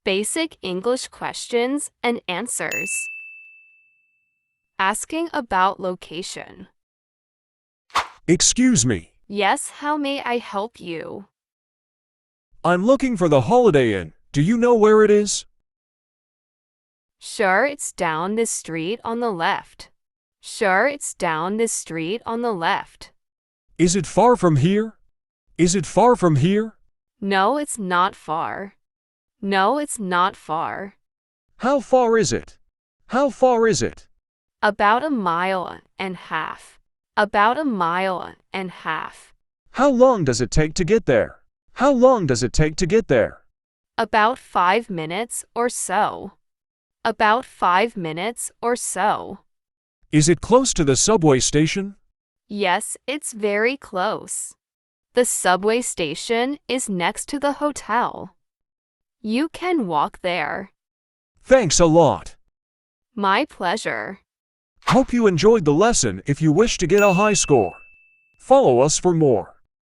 Basic English questions and answers. Asking about location. Excuse me. Yes, how may I help you? I'm looking for the Holiday Inn. Do you know where it is? Sure, it's down this street on the left. Sure, it's down this street on the left. Is it far from here? Is it far from here? No, it's not far. No, it's not far. How far is it? How far is it? About a mile and a half. About a mile and a half. How long does it take to get there? How long does it take to get there? About 5 minutes or so. About 5 minutes or so. Is it close to the subway station? Yes, it's very close. The subway station is next to the hotel. You can walk there. Thanks a lot. My pleasure. Hope you enjoyed the lesson. If you wish to get a high score, follow us for more.